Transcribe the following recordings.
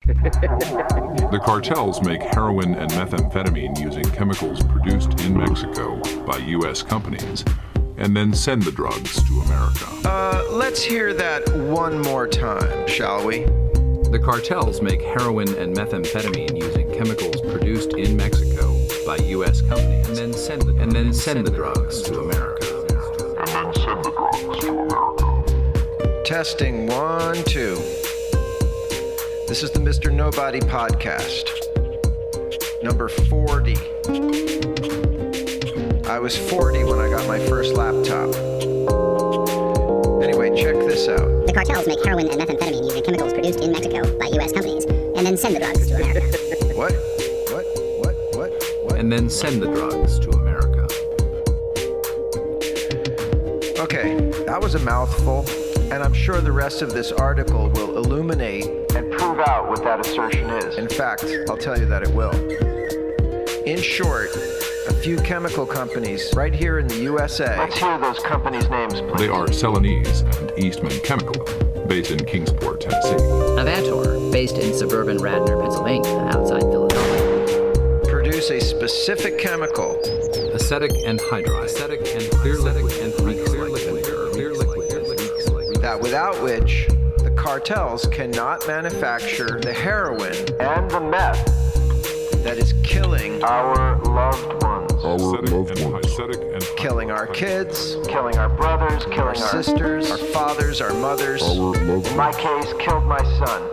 The cartels make heroin and methamphetamine using chemicals produced in Mexico by U.S. companies and then send the drugs to America. Let's hear that one more time, shall we? The cartels make heroin and methamphetamine using chemicals produced in Mexico by U.S. companies and then send the drugs to America. Testing 1, 2. This is the Mr. Nobody podcast, number 40. I was 40 when I got my first laptop. Anyway, check this out. The cartels make heroin and methamphetamine using chemicals produced in Mexico by U.S. companies and then send the drugs to America. What? And then send the drugs to America. Okay, that was a mouthful, and I'm sure the rest of this article will illuminate and prove out what that assertion is. In fact, I'll tell you that it will. In short, a few chemical companies right here in the USA. Let's hear those companies' names, please. They are Celanese and Eastman Chemical, based in Kingsport, Tennessee. Avantor, based in suburban Radnor, Pennsylvania, outside Philadelphia. Produce a specific chemical. Acetic anhydride. Acetic and clear liquid and clear liquid. That without which the cartels cannot manufacture the heroin and the meth that is killing our loved ones. Killing our kids, killing our brothers, killing our sisters, our fathers, our mothers. In my case, killed my son.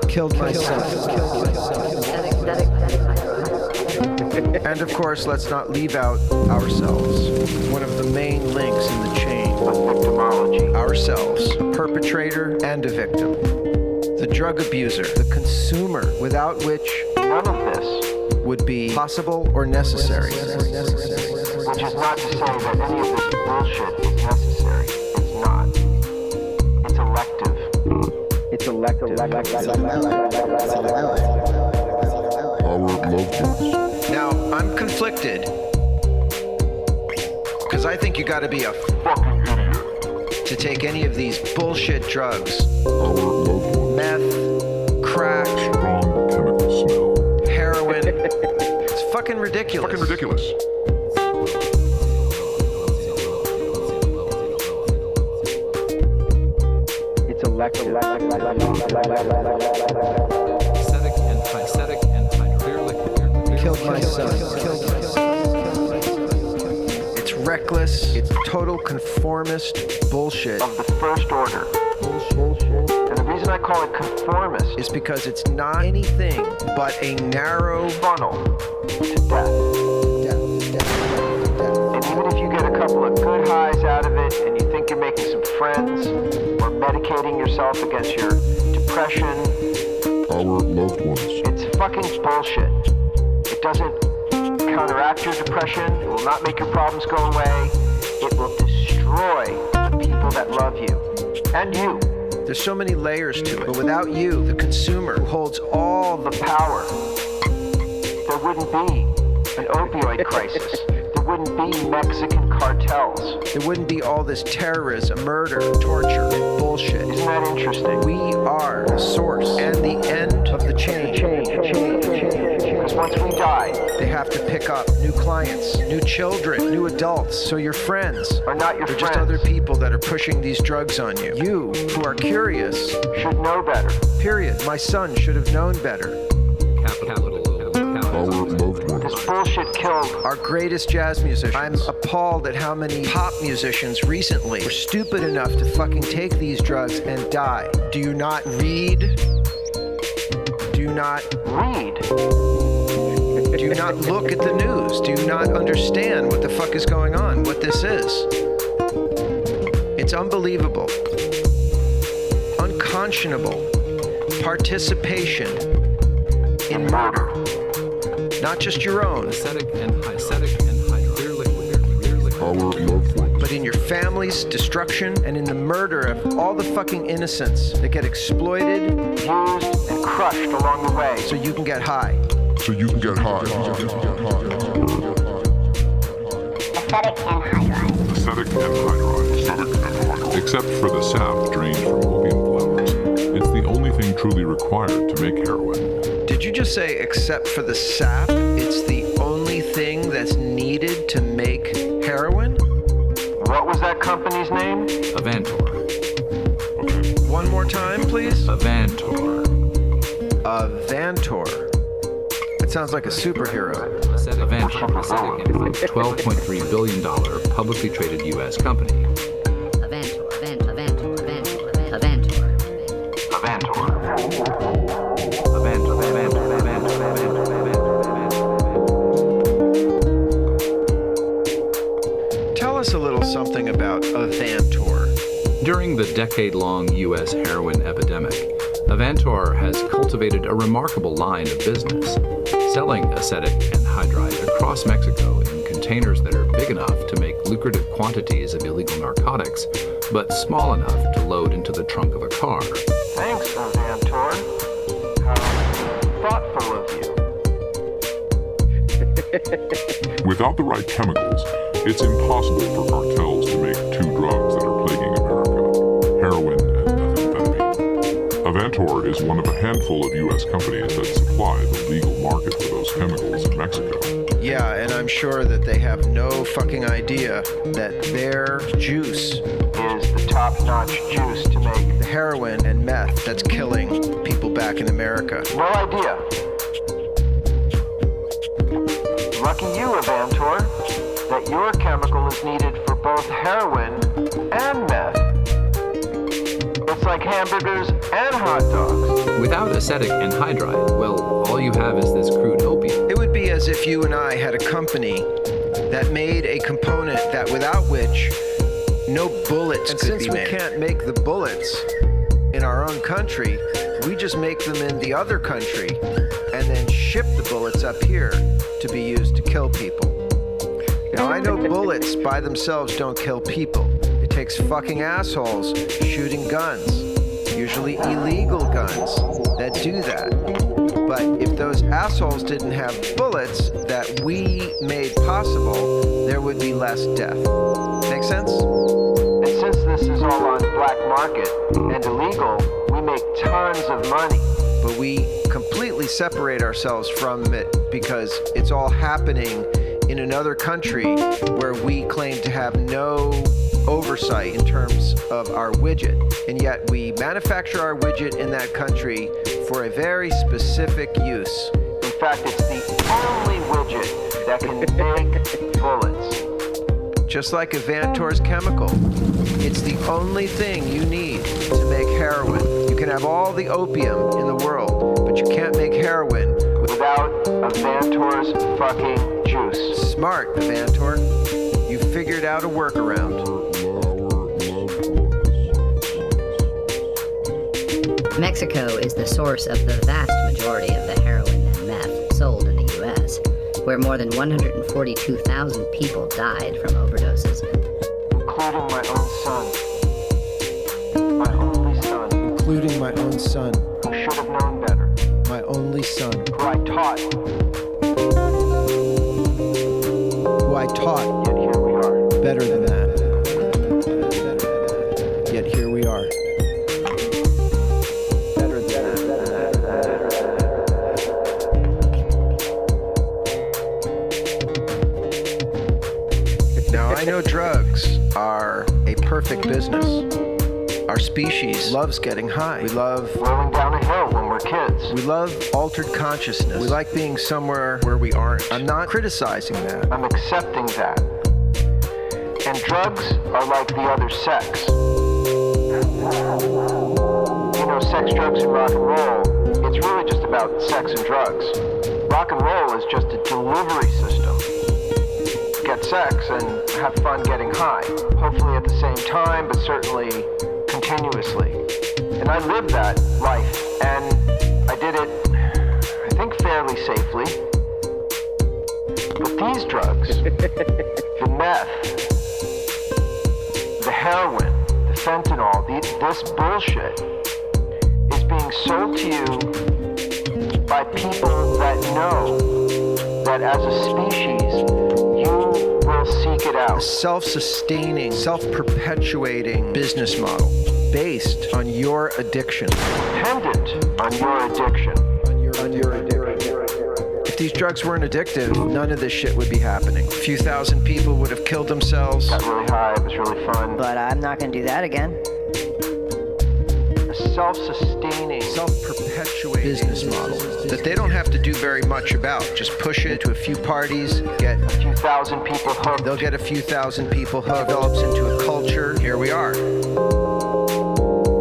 And of course, let's not leave out ourselves. One of the main links in the chain of victimology. Ourselves, a perpetrator and a victim. The drug abuser, the consumer, without which none of this would be possible or necessary. Which is not to say that any of this bullshit is necessary. It's not. It's elective. It's elective. Our loved ones. Now, I'm conflicted because I think you gotta be a fucking idiot to take any of these bullshit drugs. Our loved ones. Meth, crack, Strong chemical smell. heroin. It's fucking ridiculous. It's elective. Acetic and clear liquid. Killed my son. It's reckless. It's total conformist bullshit of the first order. And the reason I call it conformist is because it's not anything but a narrow funnel to death. And even if you get a couple of good highs out of it and you think you're making some friends or medicating yourself against your depression, Our loved ones. it's fucking bullshit. It doesn't counteract your depression. It will not make your problems go away. It will destroy the people that love you. And you. There's so many layers to it. But without you, the consumer who holds all the power, there wouldn't be an opioid crisis. There wouldn't be Mexican cartels. There wouldn't be all this terrorism, murder, torture, and bullshit. Isn't that interesting? We are the source and the end of the chain. Because once we die, they have to pick up new clients, new children, new adults. So your friends are not your friends. They're just other people that are pushing these drugs on you. You, who are curious, should know better. Period. My son should have known better. Our loved ones. This bullshit killed our greatest jazz musicians. I'm appalled at how many pop musicians recently were stupid enough to fucking take these drugs and die. Do you not read? Do you not read? Do you not look at the news? Do you not understand what the fuck is going on? What this is? It's unbelievable. Unconscionable participation in murder. Not just your own, Acetic and clear liquid. Our loved ones. but in your family's destruction and in the murder of all the fucking innocents that get exploited, used, and crushed along the way so you can get high. Acetic anhydride. Acetic anhydride. Except for the sap drained from opium flowers, it's the only thing truly required to make heroin. you just say except for the sap, it's the only thing that's needed to make heroin? What was that company's name? Avantor. One more time, please. Avantor. Avantor. It sounds like a superhero. Avantor. Acetic is a $12.3 billion publicly traded U.S. company. Avantor, Avantor, Avantor, Avantor, Avantor. Avantor. Avantor, Avantor, Avantor, Avantor. Tell us a little something about Avantor. During the decade-long U.S. heroin epidemic, Avantor has cultivated a remarkable line of business, selling acetic anhydride across Mexico in containers that are big enough to make lucrative quantities of illegal narcotics, but small enough to load into the trunk of a car. Thanks, Avantor. How thoughtful of you. Without the right chemicals, it's impossible for cartels to make two drugs that are plaguing America, heroin and methamphetamine. Avantor is one of a handful of U.S. companies that supply the legal market for those chemicals in Mexico. Yeah, and I'm sure that they have no fucking idea that their juice is the top-notch juice to make the heroin and meth that's killing people back in America. No idea. Lucky you, Avantor, that your chemical is needed for both heroin and meth. It's like hamburgers and hot dogs. Without acetic anhydride, well, all you have is this crude opium. It would be as if you and I had a company that made a component that without which no bullets could be made. And since we can't make the bullets in our own country, we just make them in the other country and then ship the bullets up here to be used to kill people. Now, I know bullets by themselves don't kill people. It takes fucking assholes shooting guns, usually illegal guns, that do that. But if those assholes didn't have bullets that we made possible, there would be less death. Make sense? And since this is all on the black market and illegal, we make tons of money. But we completely separate ourselves from it because it's all happening in another country where we claim to have no oversight in terms of our widget. And yet we manufacture our widget in that country for a very specific use. In fact, it's the only widget that can make bullets. Just like Avantor's chemical. It's the only thing you need to make heroin. You can have all the opium in the world, but you can't make heroin without Avantor's fucking juice. Smart, Avantor. You figured out a workaround. Mexico is the source of the vast majority of the heroin and meth sold in the U.S., where more than 142,000 people died from overdoses. Including my own son. My only son. Including my own son. Who should have known better. My only son. Who I taught. Yet here we are. Better than that. Yet here we are. Better than that. Now I know drugs are a perfect business. Our species loves getting high. We love rolling down a hill when we're kids. We love altered consciousness. We like being somewhere where we aren't. I'm not criticizing that. I'm accepting that. And drugs are like the other sex. You know, sex, drugs, and rock and roll, it's really just about sex and drugs. Rock and roll is just a delivery system. Get sex and have fun getting high. Hopefully at the same time, but certainly continuously. And I lived that life, and I did it, I think, fairly safely. But these drugs, the meth, the heroin, the fentanyl, this bullshit is being sold to you by people that know that as a species, you will seek it out. A self-sustaining, self-perpetuating business model based on your addiction. Dependent on your addiction. On your addiction. If these drugs weren't addictive, none of this shit would be happening. A few thousand people would have killed themselves. Got really high, it was really fun. But I'm not gonna do that again. A self-sustaining, Self-perpetuating business model that they don't have to do very much about. Just push it to a few parties, get a few thousand people hooked. they'll get a few thousand people hooked, develops into a culture. Here we are.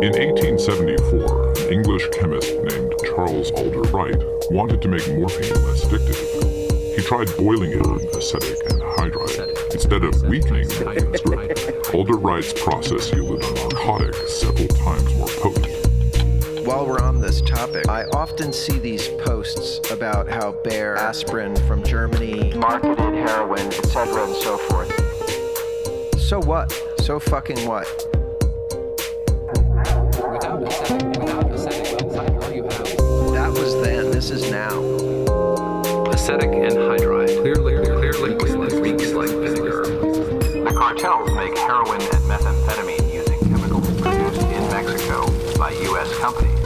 In 1874, an English chemist named Charles Alder Wright wanted to make morphine less addictive. He tried boiling it in acetic and hydride instead of weakening the chemistry. Alder Wright's process yielded a narcotic several times more potent. While we're on this topic, I often see these posts about how Bayer aspirin from Germany. Marketed heroin, etc. and so forth. So what? So fucking what? Without acetic and all you have. That was then, this is now. Acetic and hydride clearly leaks like vinegar. The cartels make heroin and methamphetamine using chemicals produced in Mexico by U.S. companies,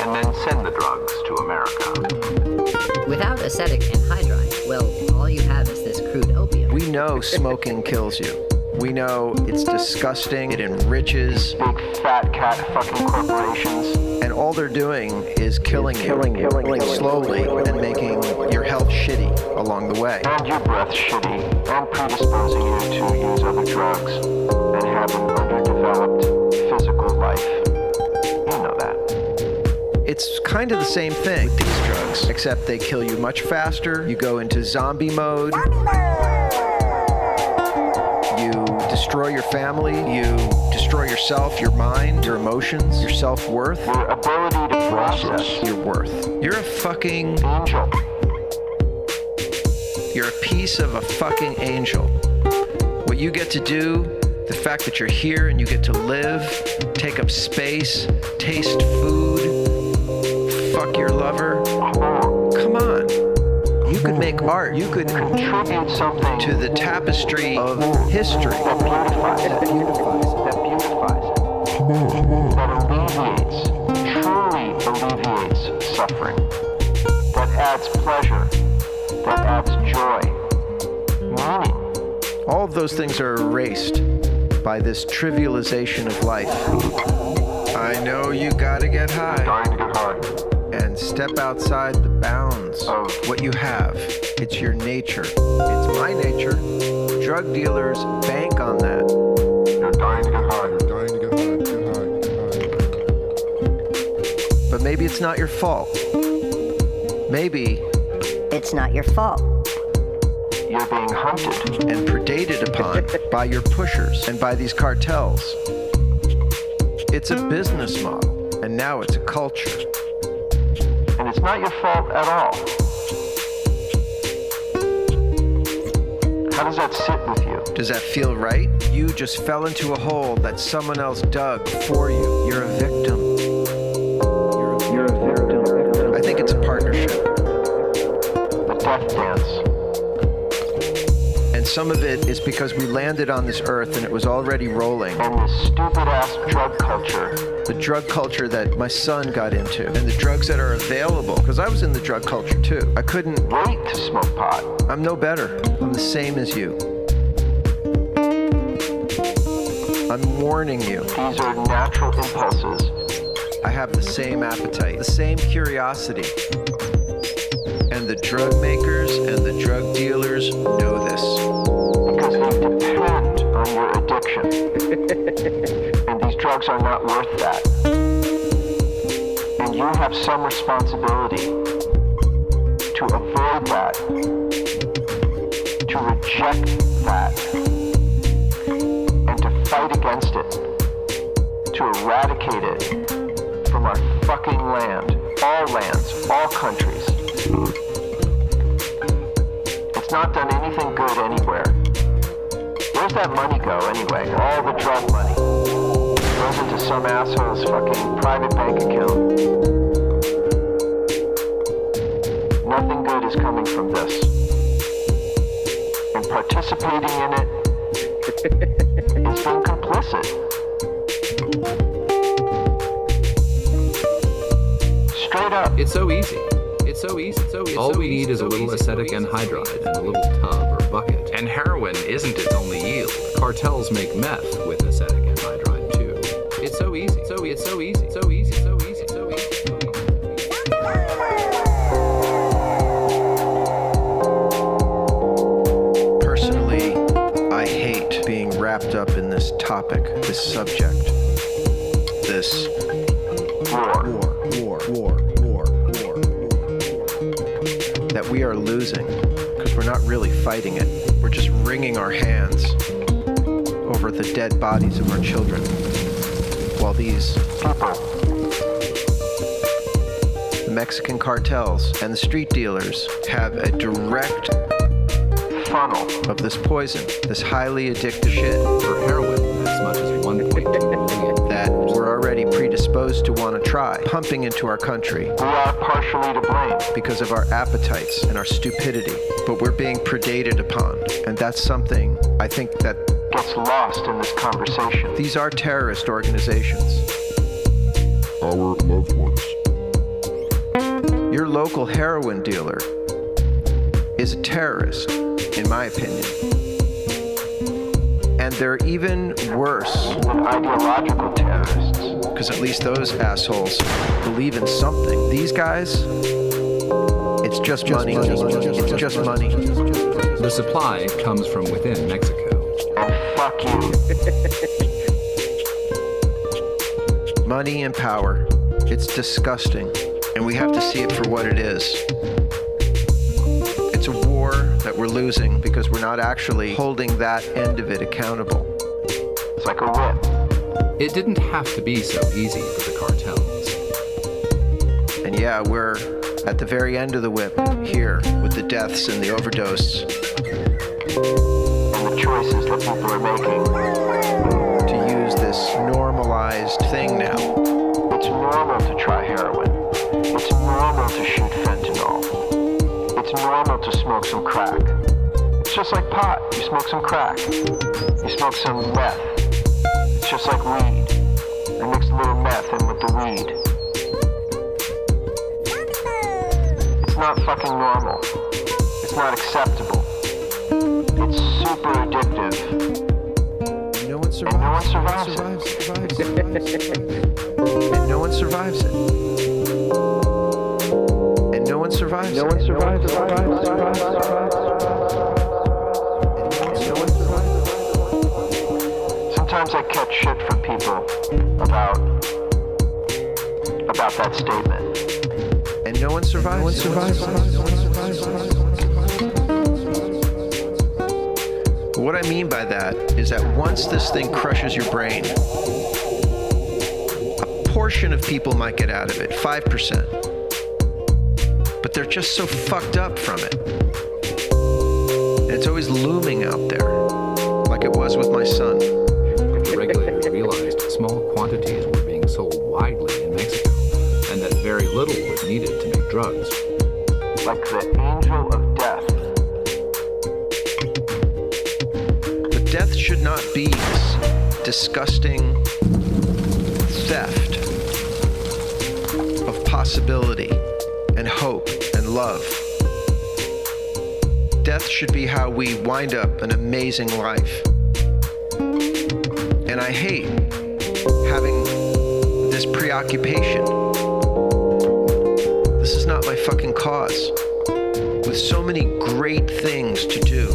and then send the drugs to America. Without acetic and hydride, well, all you have is this crude opium. We know smoking kills you. We know it's disgusting, it enriches, Big fat cat fucking corporations. and all they're doing is killing you slowly and making your health shitty along the way. And your breath shitty, and predisposing you to use other drugs, and have an underdeveloped physical life. You know that. It's kind of the same thing with these drugs, except they kill you much faster. You go into zombie mode. You destroy your family. You destroy yourself, your mind, your emotions, your self-worth, Your ability to process. your worth. You're a fucking... Angel. You're a piece of a fucking angel. What you get to do, the fact that you're here and you get to live, take up space, taste food, fuck your lover. Come on. You could make art. You could Contribute something to the tapestry of history. that beautifies it. That beautifies it. That alleviates, truly alleviates suffering. That adds pleasure. That adds joy. Meaning. All of those things are erased by this trivialization of life. I know you gotta get high Dying to get high. and step outside the bounds of what you have. It's your nature. It's my nature. Drug dealers bank on that. You're dying to get high. You're dying to get high. But maybe it's not your fault. Maybe It's not your fault. You're being hunted. and predated upon by your pushers and by these cartels. It's a business model, and now it's a culture. And it's not your fault at all. How does that sit with you? Does that feel right? You just fell into a hole that someone else dug for you. You're a victim. You're a victim. I think it's a partnership. The death dance. And some of it is because we landed on this earth and it was already rolling. And this stupid-ass drug culture. The drug culture that my son got into, and the drugs that are available, because I was in the drug culture too. I couldn't Wait to smoke pot. I'm no better. I'm the same as you. I'm warning you. These are natural impulses. I have the same appetite, the same curiosity. And the drug makers and the drug dealers know this. Because they depend on your addiction. And these drugs are not worth that. And you have some responsibility to avoid that, to reject that, and to fight against it, to eradicate it from our fucking land, all lands, all countries. It's not done anything good anywhere. Where's that money go anyway? All the drug money. It goes into some asshole's fucking private bank account. Nothing good is coming from this. And participating in it is being complicit. Straight up. It's so easy. It's so easy. All we need is a little acetic anhydride and a little tub or bucket. And heroin isn't its only yield. Cartels make meth with acetic anhydride too. It's so easy. Personally, I hate being wrapped up in this topic, this subject, this war, that we are losing because we're not really fighting it. We're just wringing our hands over the dead bodies of our children while these people, the Mexican cartels and the street dealers, have a direct funnel of this poison, this highly addictive shit. For heroin, as much as 1.2 million that we're already predisposed to want to try, pumping into our country. We are partially to blame. Because of our appetites and our stupidity. But we're being predated upon. And that's something I think that Gets lost in this conversation. these are terrorist organizations. Our loved ones. Your local heroin dealer is a terrorist, in my opinion. And they're even worse. And ideological terrorists. Because at least those assholes believe in something. These guys, it's just money. It's just money. The supply comes from within Mexico. And fuck you. Money and power. It's disgusting. And we have to see it for what it is. It's a war that we're losing because we're not actually holding that end of it accountable. It's like a whip. It didn't have to be so easy for the cartels. And yeah, we're at the very end of the whip here with the deaths and the overdose. And the choices that people are making. To use this normalized thing now. It's normal to try heroin. It's normal to shoot fentanyl. It's normal to smoke some crack. It's just like pot. You smoke some crack. You smoke some meth. It's just like weed. I mix a little meth in with the weed. It's not fucking normal. It's not acceptable. It's super addictive. And no one survives. And no one survives it. And no one survives it. And no one survives it. No one survives it. Sometimes I catch shit from people about that statement. And no one survives. No one survives. What I mean by that is that once this thing crushes your brain, a portion of people might get out of it, 5%. But they're just so fucked up from it. And it's always looming out there, like it was with my son. The regulator realized small quantities were being sold widely in Mexico, and that very little was needed to make drugs. Like the angel of death. But death should not be this disgusting theft of possibility and hope and love. Death should be how we wind up an amazing life. And I hate having this preoccupation. This is not my fucking cause. With so many great things to do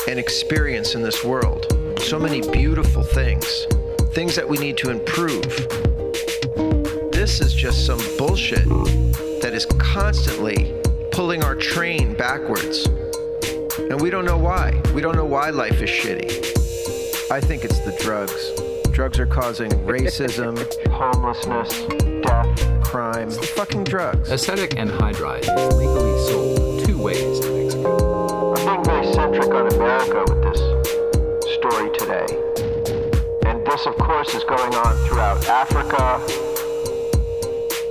and experience in this world, so many beautiful things that we need to improve. This is just some bullshit that is constantly pulling our train backwards. And we don't know why. We don't know why life is shitty. I think it's the drugs. Drugs are causing racism, Homelessness, death. crime. It's the fucking drugs. Acetic anhydride is legally sold 2 ways in Mexico. I'm being very centric on America with this story today. And this, of course, is going on throughout Africa,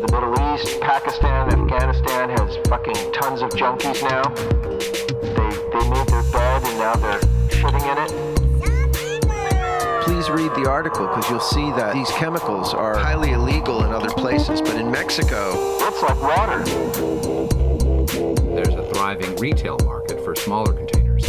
the Middle East, Pakistan, Afghanistan has fucking tons of junkies now. They made their bed and now they're shitting in it. Please please read the article because you'll see that these chemicals are highly illegal in other places, but in Mexico, it's like water. There's a thriving retail market for smaller containers.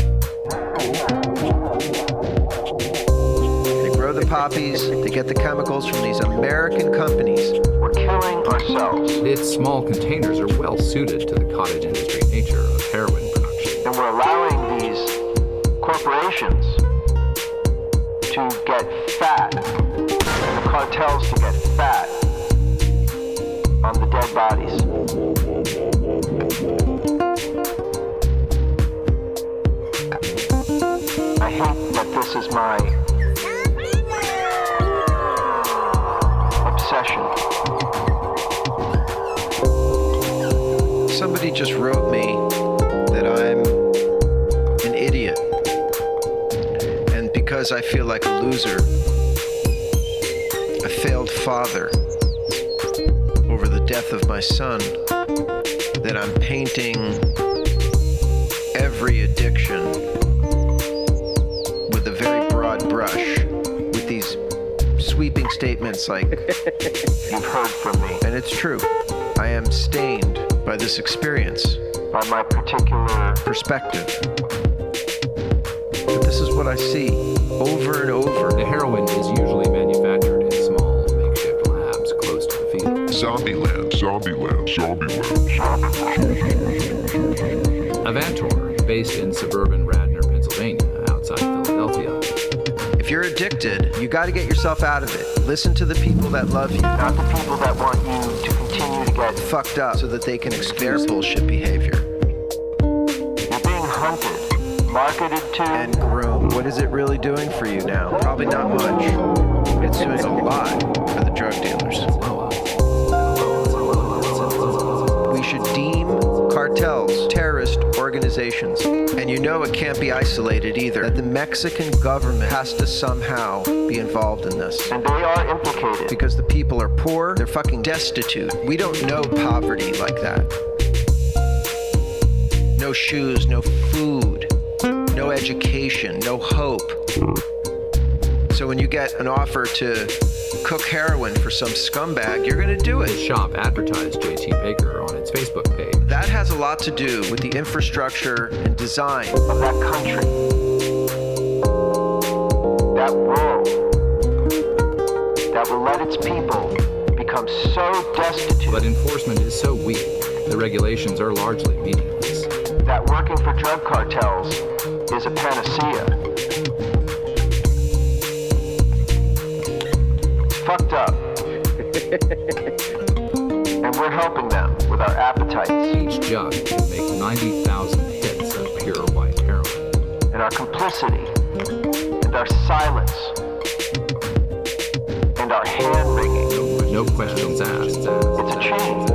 they grow the poppies, they get the chemicals from these American companies. We're killing ourselves. Its small containers are well suited to the cottage industry nature of heroin production. And we're allowing these corporations to get fat, and the cartels to get fat on the dead bodies. I hate that this is my obsession. Somebody just wrote me that I'm an idiot. And because I feel like a loser, a failed father, over the death of my son, that I'm painting every addiction with a very broad brush, with these sweeping statements like, You've heard from me. and it's true, I am stained by this experience, By my particular perspective. But this is what I see over and over. The heroin is usually manufactured in small makeshift labs close to the field. Zombieland, Zombieland, Zombieland. Avantor, based in suburban Radnor, Pennsylvania, outside Philadelphia. If you're addicted, you got to get yourself out of it. Listen to the people that love you, not the people that want you to continue to get fucked up so that they can their bullshit behavior. You're being hunted, marketed to, And groomed. What is it really doing for you now? Probably not much. It's doing a lot for the drug dealers. We should deem cartels terrorist organizations. And you know it can't be isolated either. That the Mexican government has to somehow be involved in this. and they are implicated. Because the people are poor, they're fucking destitute. We don't know poverty like that. No shoes, no food, no education, no hope. So when you get an offer to cook heroin for some scumbag, you're gonna do The it. shop advertised J.T. Baker on its Facebook page. That has a lot to do with the infrastructure and design. Of that country, that world, that will let its people become so destitute But enforcement is so weak, the regulations are largely meaningless. that working for drug cartels is a panacea. It's fucked up. And we're helping them with our appetites Each jug can make 90,000 hits of pure white heroin. and our complicity and our silence and our hand-wringing. No questions asked. It's a chain.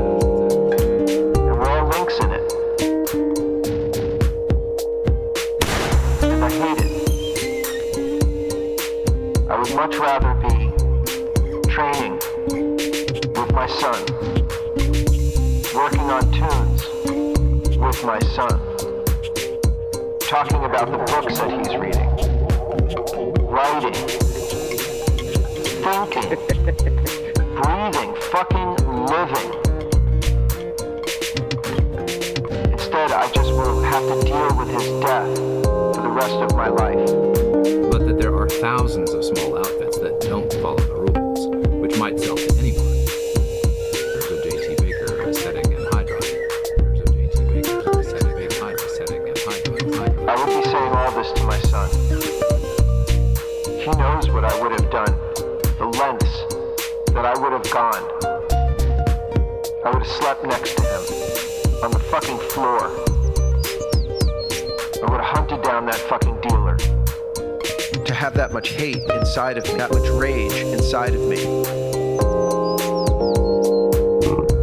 And we're all links in it. And I hate it. I would much rather be training with my son, working on tunes with my son, talking about the books that he's reading, writing, thinking, breathing, fucking living. Instead, I just will have to deal with his death for the rest of my life. But that there are thousands of small outfits that don't follow the rules, which might sell to anyone. There's a J.T. Baker Acetic Anhydride. There's a J.T. Baker Acetic Anhydride. I would be saying all this to my son. He knows what I would have done, the lengths that I would have gone. I would have slept next to him on the fucking floor. I would have hunted down that fucking dealer. To have that much hate inside of me, that much rage inside of me.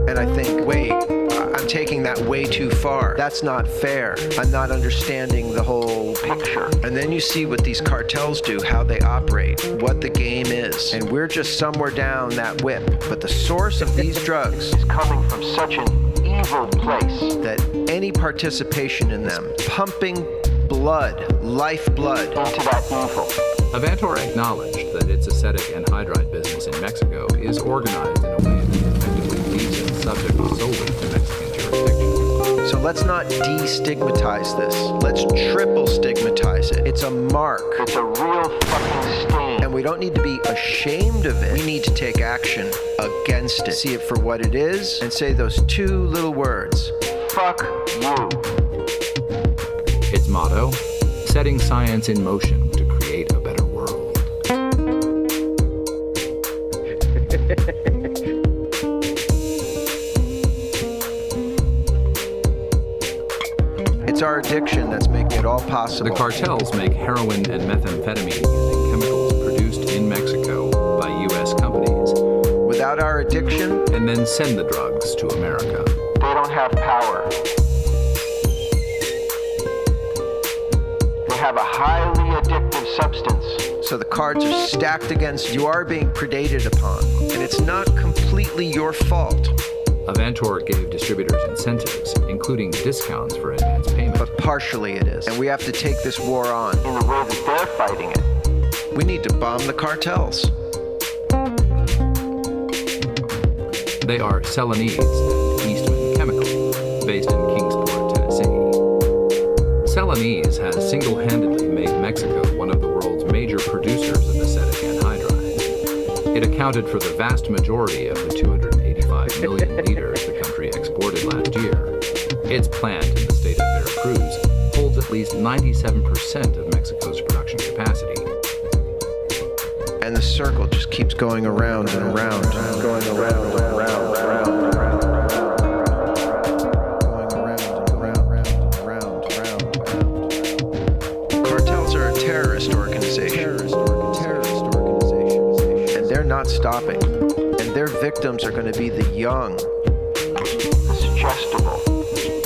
And I think, wait, I'm taking that way too far. That's not fair. I'm not understanding the whole Picture. And then you see what these cartels do, how they operate, what the game is. And we're just somewhere down that whip. But the source of these drugs, Is coming from such an evil place. that any participation in them, pumping blood, lifeblood, Into that evil. Avantor acknowledged that that its acetic anhydride business in Mexico is organized in a way that effectively leaves it subject solely to Mexican jurisdiction. So let's not destigmatize this. Let's triple stigmatize it. It's a mark. It's a real fucking stain. And we don't need to be ashamed of it. We need to take action against it. See it for what it is and say those two little words. Fuck you. Its motto, setting science in motion to create a better world. It's our addiction that's making it all possible. The cartels make heroin and methamphetamine using chemicals produced in Mexico by U.S. companies. Without our addiction, and then send the drugs to America. They don't have power. They have a highly addictive substance. so the cards are stacked against you. You are being predated upon, and it's not completely your fault. Avantor gave distributors incentives, including discounts for advance payment. But partially it is, and we have to take this war on. In the way that they're fighting it. We need to bomb the cartels. They are Celanese and Eastman Chemical, based in Kingsport, Tennessee. Celanese has single-handedly made Mexico one of the world's major producers of acetic anhydride. It accounted for the vast majority of the 285 million liters the country exported last year. Its plant in the state of Veracruz holds at least 97% of Mexico's production capacity. And the circle just keeps going around and around, going around and around, around, around, going around and around, around, around, around. Cartels are a terrorist organization. And they're not stopping. And their victims are going to be the young. Suggestible.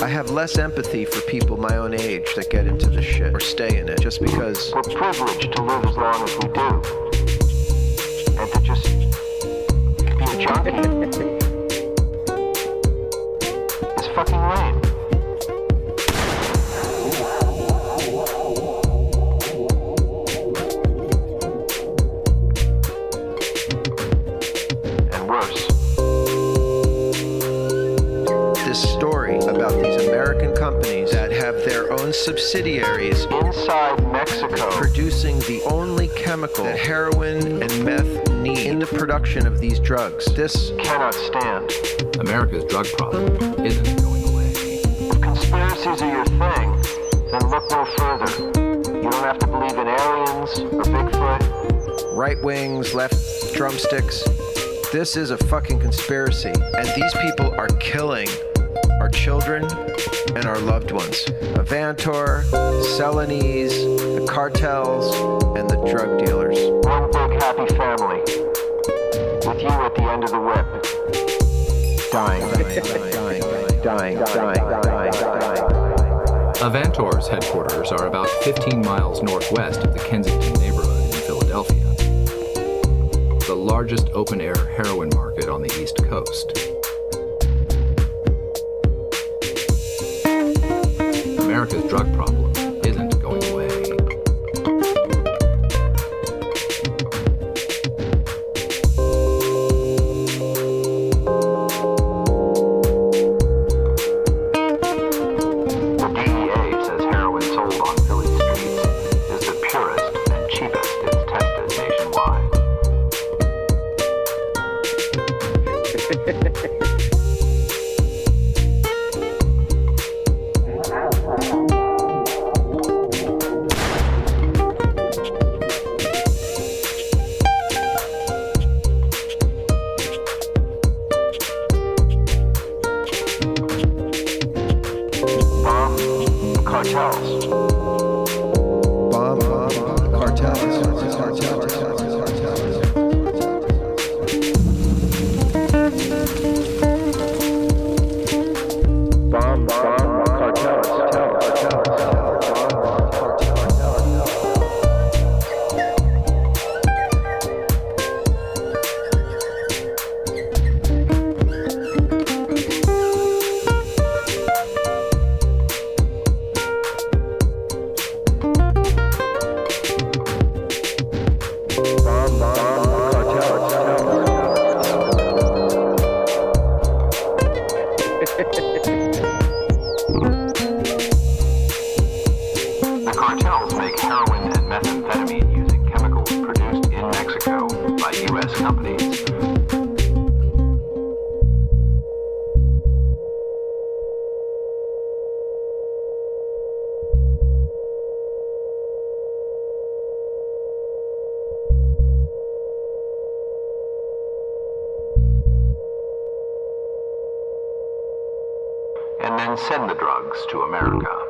I have less empathy for people my own age that get into this shit or stay in it just because we're privileged to live as long as we do. And to just be a junkie is fucking lame. And worse. This story about these American companies that have their own subsidiaries inside Mexico producing the only chemical that heroin and meth need in the production of these drugs. This cannot stand. America's drug problem isn't going away. If conspiracies are your thing, then look no further. You don't have to believe in aliens or Bigfoot. right wings, left drumsticks. This is a fucking conspiracy. And these people are killing our children and our loved ones. Avantor, Celanese, the cartels, and the drug dealers. One big happy family. With you at the end of the whip. Dying. Avantor's headquarters are about 15 miles northwest of the Kensington neighborhood in Philadelphia, the largest open-air heroin market on the East Coast. America's drug problem isn't going away. The DEA says heroin sold on Philly streets is the purest and cheapest it's tested nationwide. Bomb the cartels. Bomb cartels. Bomb cartels. Bomb then send the drugs to America.